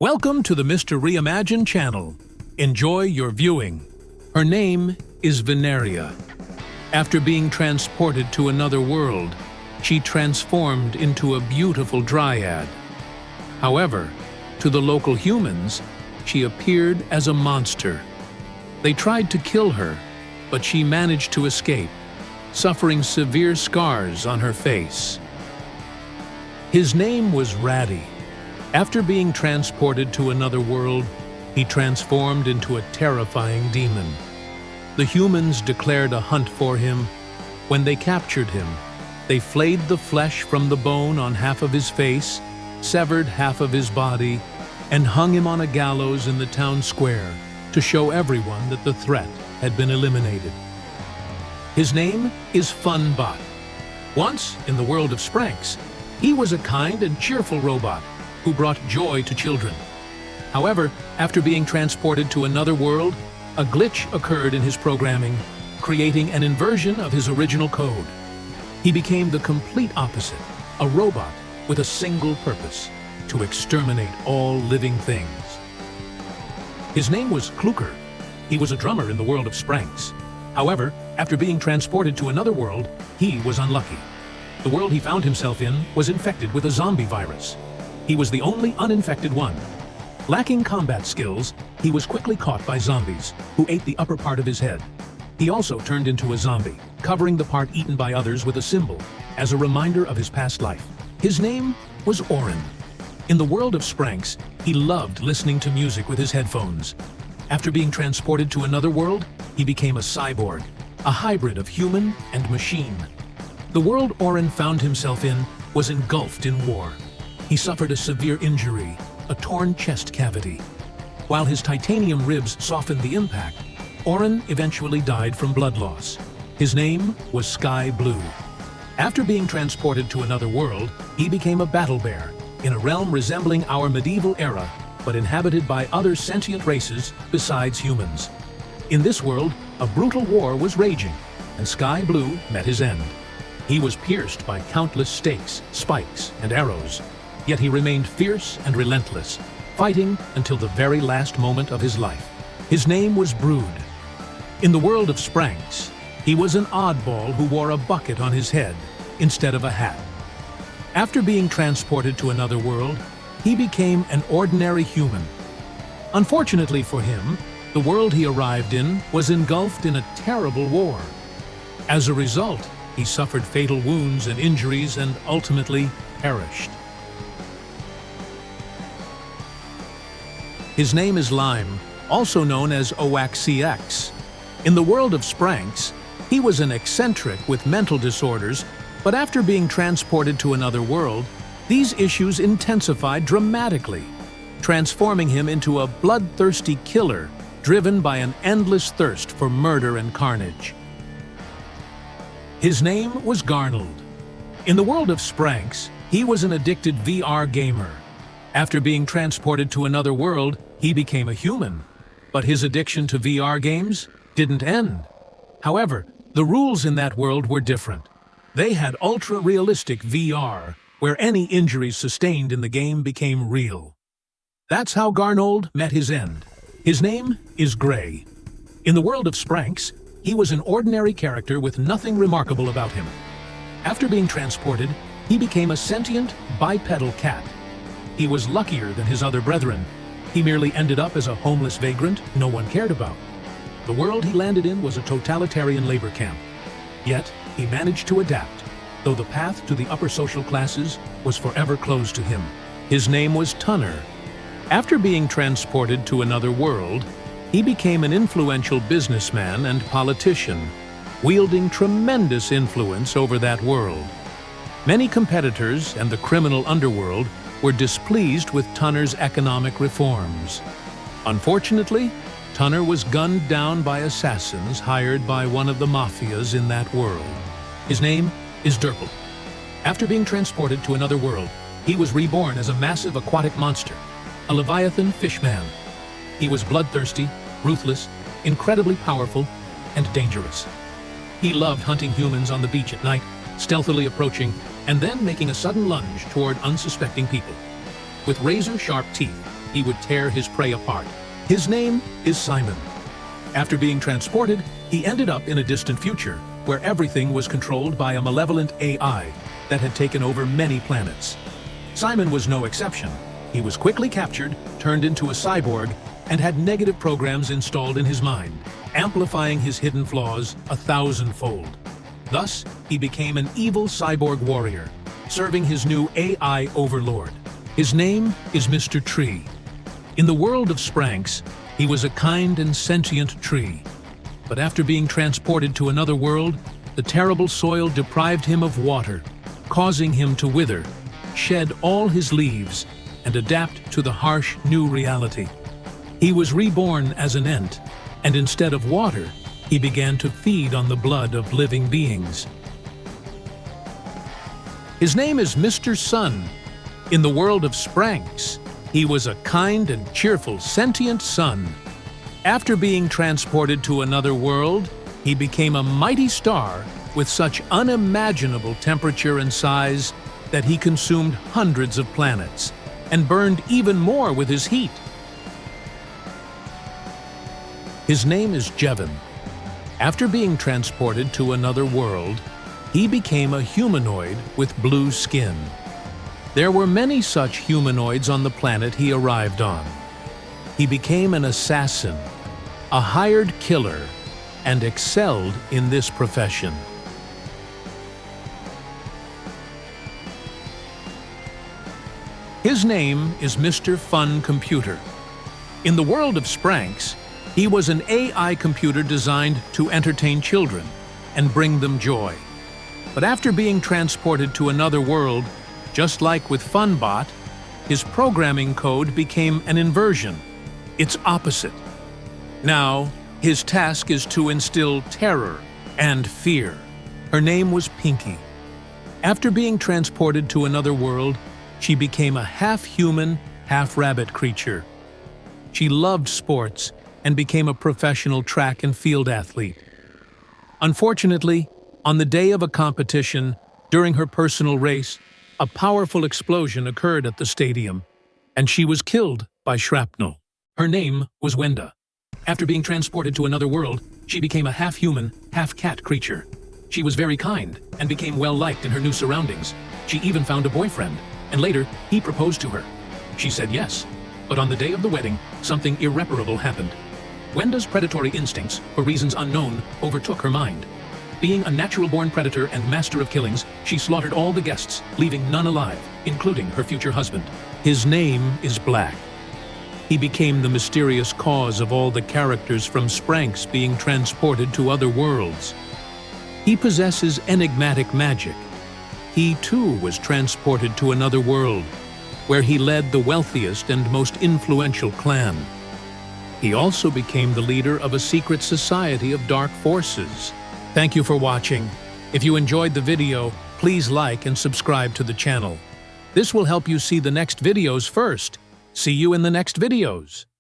Welcome to the Mr.ReImagine channel. Enjoy your viewing. Her name is Veneria. After being transported to another world, she transformed into a beautiful dryad. However, to the local humans, she appeared as a monster. They tried to kill her, but she managed to escape, suffering severe scars on her face. His name was Ratty. After being transported to another world, he transformed into a terrifying demon. The humans declared a hunt for him. When they captured him, they flayed the flesh from the bone on half of his face, severed half of his body, and hung him on a gallows in the town square to show everyone that the threat had been eliminated. His name is Funbot. Once, in the world of Spranks, he was a kind and cheerful robot who brought joy to children. However, after being transported to another world, a glitch occurred in his programming, creating an inversion of his original code. He became the complete opposite, a robot with a single purpose: to exterminate all living things. His name was Kluker. He was a drummer in the world of Spranks. However, after being transported to another world, he was unlucky. The world he found himself in was infected with a zombie virus. He was the only uninfected one. Lacking combat skills, he was quickly caught by zombies, who ate the upper part of his head. He also turned into a zombie, covering the part eaten by others with a symbol, as a reminder of his past life. His name was Orin. In the world of Spranks, he loved listening to music with his headphones. After being transported to another world, he became a cyborg, a hybrid of human and machine. The world Orin found himself in was engulfed in war. He suffered a severe injury, a torn chest cavity. While his titanium ribs softened the impact, Orin eventually died from blood loss. His name was Sky Blue. After being transported to another world, he became a battle bear in a realm resembling our medieval era, but inhabited by other sentient races besides humans. In this world, a brutal war was raging, and Sky Blue met his end. He was pierced by countless stakes, spikes, and arrows. Yet he remained fierce and relentless, fighting until the very last moment of his life. His name was Brood. In the world of Spranks, he was an oddball who wore a bucket on his head instead of a hat. After being transported to another world, he became an ordinary human. Unfortunately for him, the world he arrived in was engulfed in a terrible war. As a result, he suffered fatal wounds and injuries and ultimately perished. His name is Lime, also known as OACX. In the world of Spranks, he was an eccentric with mental disorders, but after being transported to another world, these issues intensified dramatically, transforming him into a bloodthirsty killer driven by an endless thirst for murder and carnage. His name was Garnold. In the world of Spranks, he was an addicted VR gamer. After being transported to another world, he became a human. But his addiction to VR games didn't end. However, the rules in that world were different. They had ultra-realistic VR, where any injuries sustained in the game became real. That's how Garnold met his end. His name is Gray. In the world of Spranks, he was an ordinary character with nothing remarkable about him. After being transported, he became a sentient, bipedal cat. He was luckier than his other brethren. He merely ended up as a homeless vagrant no one cared about. The world he landed in was a totalitarian labor camp. Yet, he managed to adapt, though the path to the upper social classes was forever closed to him. His name was Tunner. After being transported to another world, he became an influential businessman and politician, wielding tremendous influence over that world. Many competitors and the criminal underworld were displeased with Tunner's economic reforms. Unfortunately, Tunner was gunned down by assassins hired by one of the mafias in that world. His name is Durple. After being transported to another world, he was reborn as a massive aquatic monster, a Leviathan fishman. He was bloodthirsty, ruthless, incredibly powerful, and dangerous. He loved hunting humans on the beach at night, stealthily approaching, and then making a sudden lunge toward unsuspecting people. With razor-sharp teeth, he would tear his prey apart. His name is Simon. After being transported, he ended up in a distant future, where everything was controlled by a malevolent AI that had taken over many planets. Simon was no exception. He was quickly captured, turned into a cyborg, and had negative programs installed in his mind, amplifying his hidden flaws 1,000-fold. Thus, he became an evil cyborg warrior, serving his new AI overlord. His name is Mr. Tree. In the world of Spranks, he was a kind and sentient tree. But after being transported to another world, the terrible soil deprived him of water, causing him to wither, shed all his leaves, and adapt to the harsh new reality. He was reborn as an ent, and instead of water, he began to feed on the blood of living beings. His name is Mr. Sun. In the world of Spranks, he was a kind and cheerful sentient sun. After being transported to another world, he became a mighty star with such unimaginable temperature and size that he consumed hundreds of planets and burned even more with his heat. His name is Jevon. After being transported to another world, he became a humanoid with blue skin. There were many such humanoids on the planet he arrived on. He became an assassin, a hired killer, and excelled in this profession. His name is Mr. Fun Computer. In the world of Spranks, he was an AI computer designed to entertain children and bring them joy. But after being transported to another world, just like with FunBot, his programming code became an inversion, its opposite. Now, his task is to instill terror and fear. Her name was Pinky. After being transported to another world, she became a half-human, half-rabbit creature. She loved sports and became a professional track and field athlete. Unfortunately, on the day of a competition, during her personal race, a powerful explosion occurred at the stadium, and she was killed by shrapnel. Her name was Wenda. After being transported to another world, she became a half-human, half-cat creature. She was very kind and became well-liked in her new surroundings. She even found a boyfriend, and later, he proposed to her. She said yes, but on the day of the wedding, something irreparable happened. Wenda's predatory instincts, for reasons unknown, overtook her mind. Being a natural-born predator and master of killings, she slaughtered all the guests, leaving none alive, including her future husband. His name is Black. He became the mysterious cause of all the characters from Spranks being transported to other worlds. He possesses enigmatic magic. He too was transported to another world, where he led the wealthiest and most influential clan. He also became the leader of a secret society of dark forces. Thank you for watching. If you enjoyed the video, please like and subscribe to the channel. This will help you see the next videos first. See you in the next videos.